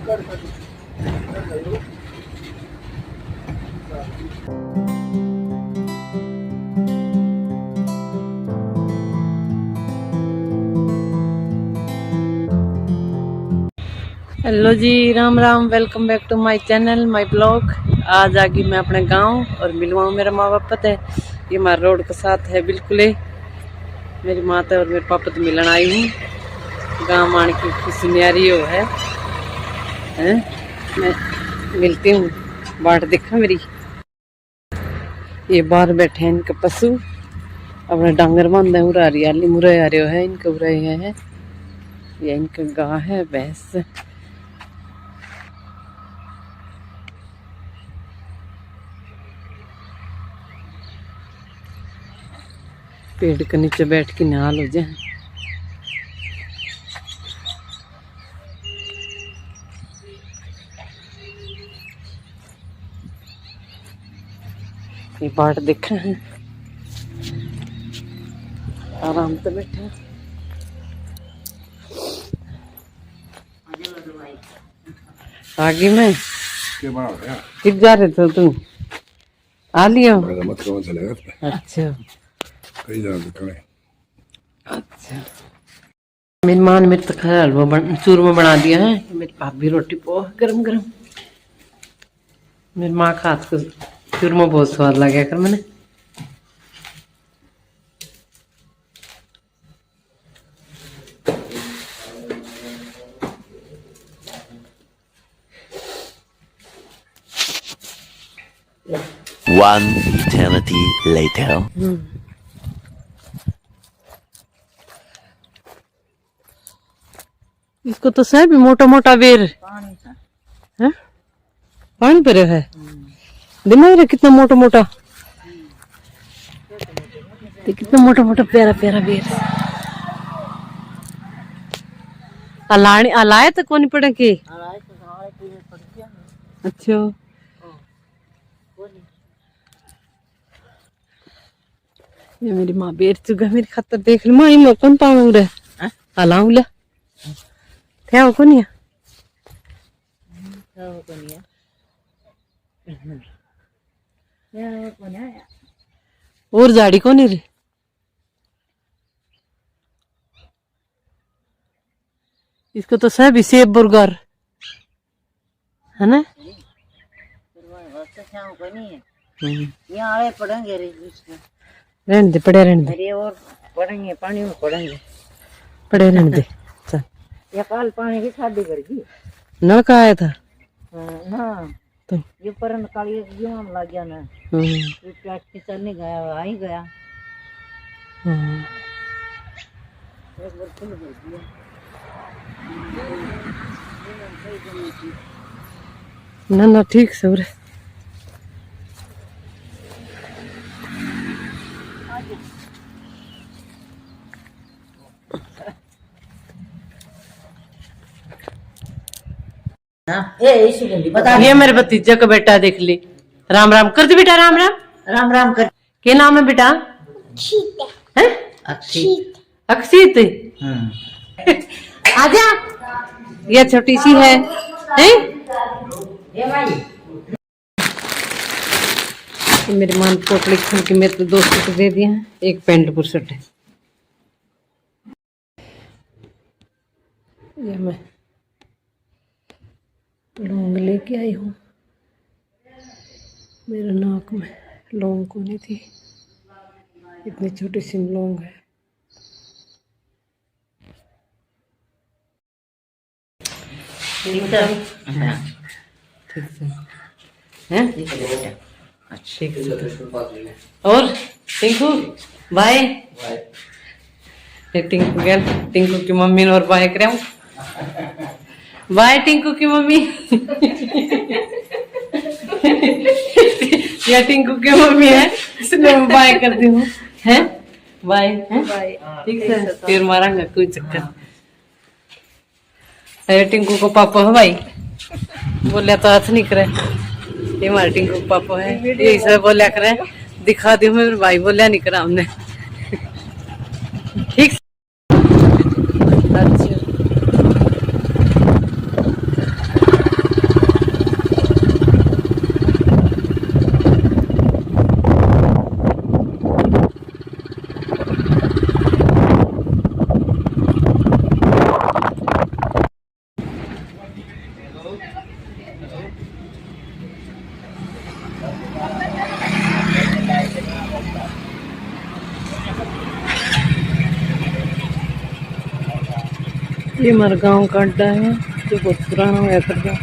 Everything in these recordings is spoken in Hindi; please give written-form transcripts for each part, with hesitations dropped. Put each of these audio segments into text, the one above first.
Hello ji, Ram Ram. Welcome back to my channel, my blog. आज आ गई मैं अपने गांव और मिलवाऊँ मेरा माँ बाप है। ये हमारे रोड के साथ है बिल्कुल ही। मेरी माता और मेरे पापा तो मिलन आई हूँ। गाँव मान की खुशी न्यारी हो है। मैं मिलती हूँ। बाट देखा मेरी। ये बाहर बैठे हैं इनके पशु, अपने डांगर बांधे उरा हरियाली मुरे आ रहे है इनके उरे है। ये इनके गाय है भैंस। पेड़ के नीचे बैठ के नहाल हो जाए। ये बाट देख रहे हैं, आराम से बैठे। आगे में किस जा रहे थे तुम? आ लियो। अच्छा अच्छा। मेरी माँ ने मेरे तक हलवा चूरमा बना दिया है। मेरी भाभी रोटी पोहा गरम गरम। मेरी माँ का हाथ को चूरमा बहुत स्वाद लगा कर मैंने। One eternity later. इसको तो सह भी मोटा मोटा बेर है, पानी पर है। दिमाग कितना मोटा मोटा, कितना मोटा मोटा प्यारा प्यारा बेर। अलाए तो कौन पड़े के। अच्छा ये मेरी माँ बेर चुगा मेरी खातर देख ली। माँ इमो कौन पाऊँ रे हलाऊ ला थे को नहीं और झाड़ी को नहीं रे। इसको तो सब सेब बुर्गर है ना। यहाँ पढ़ेंगे रहने दे, पड़े रहने दे और पढ़ेंगे पानी में पढ़ेंगे, पड़े रहने दे। चल ये कल पानी की शादी करगी न का आया था ना तो ये परन काली जीवन लग गया ना। ये पेट की चलने गया आ ही गया। एक बार फुल भर दिया। ना ना ठीक से उरे ये मेरे भतीजे का बेटा देख ली। राम राम कर दे बेटा। राम राम राम राम कर। क्या नाम है बेटा? अक्षित। अक्षित आजा। ये छोटी सी है, मेरी मां पोटली खोल के मेरे तो दोस्तों को दे दिया है। एक पेंट पुरसट है। ये मैं लौंग लेके आई हूँ। मेरे नाक में लौंग को नहीं थी, इतनी छोटी सी लौंग है। ठीक है। और टिंकू बाय। टिंकू गया, टिंकू की मम्मी ने और बाय करे बाय टिंकू की मम्मी। या टिंकू की मम्मी है इसलिए मैं बाय करती हूँ। हैं बाय बाय ठीक है। फिर मारांगा कोई चक्कर। अरे टिंकू को पापा है भाई बोलिया तो हाथ नहीं करे। ये हमारे टिंकू को पापा है यही सब बोलिया करे। दिखा दी मेरे भाई बोलिया नहीं करा हमने। ठीक अच्छा ये हमारा गाँव का अड्डा है जो बहुत पुराना हुआ करता।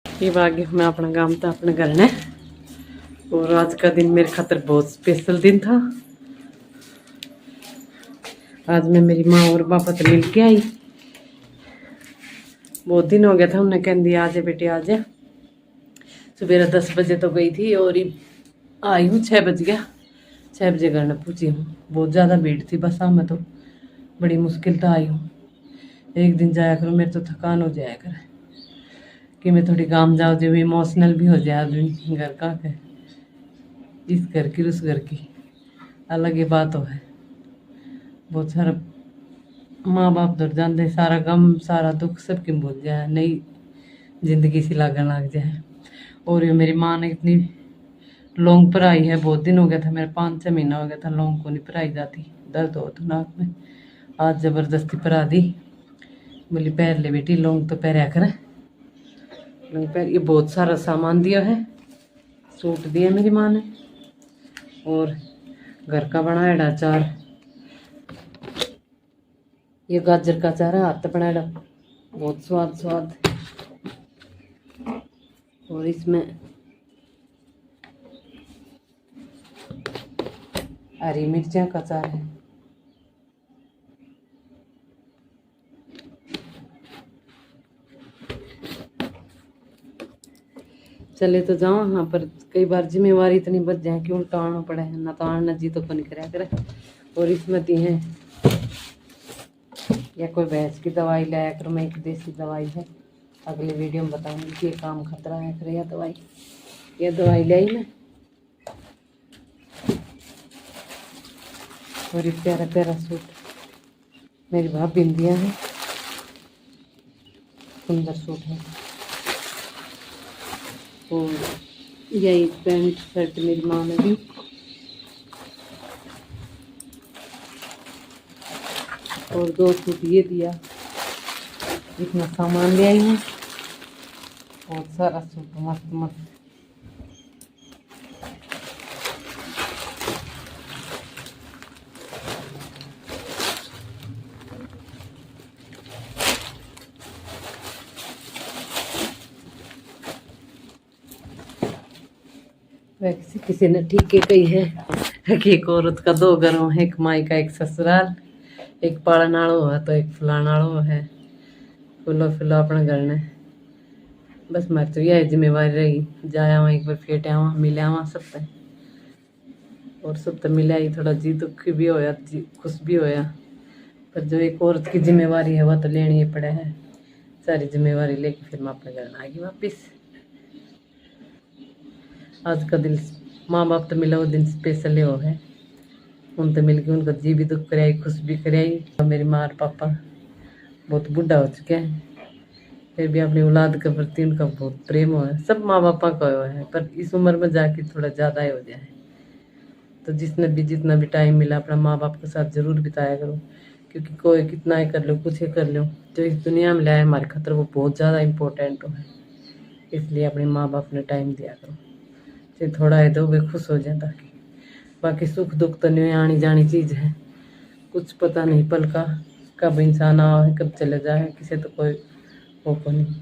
ये बागी मैं अपना काम था अपने घर ने। और आज का दिन मेरे खातर बहुत स्पेशल दिन था। आज मैं मेरी माँ और पापा तो मिल के आई। बहुत दिन हो गया था, उन्हें कह दिया आ जा बेटी आ जा। सुबह 10 बजे तो गई थी और आई हूँ 6 बज गया। 6 बजे घर में पूछी हूँ। बहुत ज़्यादा भीड़ थी बस में, तो बड़ी मुश्किल तो आई हूँ। एक दिन जाया करो, मेरे तो थकान हो जाया करे कि मैं थोड़ी काम जाओ जो इमोशनल भी हो जाए आदमी। घर का है, इस घर की उस घर की अलग ही बात हो है। बहुत सारा माँ बाप दर जाते, सारा गम सारा दुख सब क्यों भूल जाए, नई जिंदगी सी लागन लग जाए। और ये मेरी माँ ने इतनी लौंग भराई है। बहुत दिन हो गया था, मेरा 5-6 महीना हो गया था लौंग को नहीं भराई जाती, दर्द हो तो नाक में। आज ज़बरदस्ती भरा दी। बोली पैर ले बेटी लौंग तो पैर कर लौंग पैर। ये बहुत सारा सामान दिया है, सूट दिया मेरी माँ ने और घर का बनाया अचार। ये गाजर का अचार है, हाथ बनाया, बहुत स्वाद। और इसमें हरी मिर्चा का अचार है। चले तो जाओ हाँ, पर कई बार जिम्मेवारी इतनी बच जाए कि उल्टा आना पड़े है, ना तो आना जी तो नहीं कराया करे। और इसमें दी है या कोई भैंस की दवाई लाया करो, मैं एक देसी दवाई है, अगले वीडियो में बताऊंगी कि काम खतरा है करे या दवाई। ये दवाई लाई मैं। और ये प्यारा प्यारा सूट मेरी भाभी ने दिया है, सुंदर सूट है। और यही पैंट शर्ट मेरी माँ ने दी। और 2 सूट ये दिया। इतना सामान ले आई हूँ, बहुत सारा सूट मस्त मस्त। वैसे किसी ने ठीक के कही है कि एक औरत का 2 घर हो, एक माई का एक ससुराल, एक पालन आड़ो है तो एक फुलान आड़ो है। फुलो फुलो अपने घर ने बस मैं तो यह जिम्मेवारी रही, जाया वहाँ एक बार फेट आवा मिले आवा सब तक। और सब तो मिला ही, थोड़ा जी दुखी भी होया जी खुश भी होया। पर जो एक औरत की जिम्मेवारी है वह तो लेनी ही पड़े है। सारी जिम्मेवारी लेके फिर मैं अपने घर आ गई वापिस। आज का दिन माँ बाप तो मिला वो दिन स्पेशल हो है। उन तो मिल के उनका जी भी दुख कराई, खुश भी कराई। मेरी माँ और पापा बहुत बूढ़ा हो चुके हैं, फिर भी अपनी औलाद के प्रति उनका बहुत प्रेम हो है। सब माँ बापा का हो है, पर इस उम्र में जाके थोड़ा ज़्यादा ही हो जाए। तो जिसने भी जितना भी टाइम मिला अपना माँ बाप के साथ ज़रूर बिताया करो, क्योंकि कोई कितना ही कर लो कुछ ही कर लो, जो इस दुनिया में लाए हमारे खतर वो बहुत ज़्यादा इम्पोर्टेंट हो है। इसलिए अपने माँ बाप ने टाइम दिया करो, चाहे थोड़ा है तो वे खुश हो जाए। ताकि बाकी सुख दुख तो नहीं आनी जानी चीज़ है, कुछ पता नहीं पल का, कब इंसान आए कब चले जाए, किसी तो कोई वो को नहीं।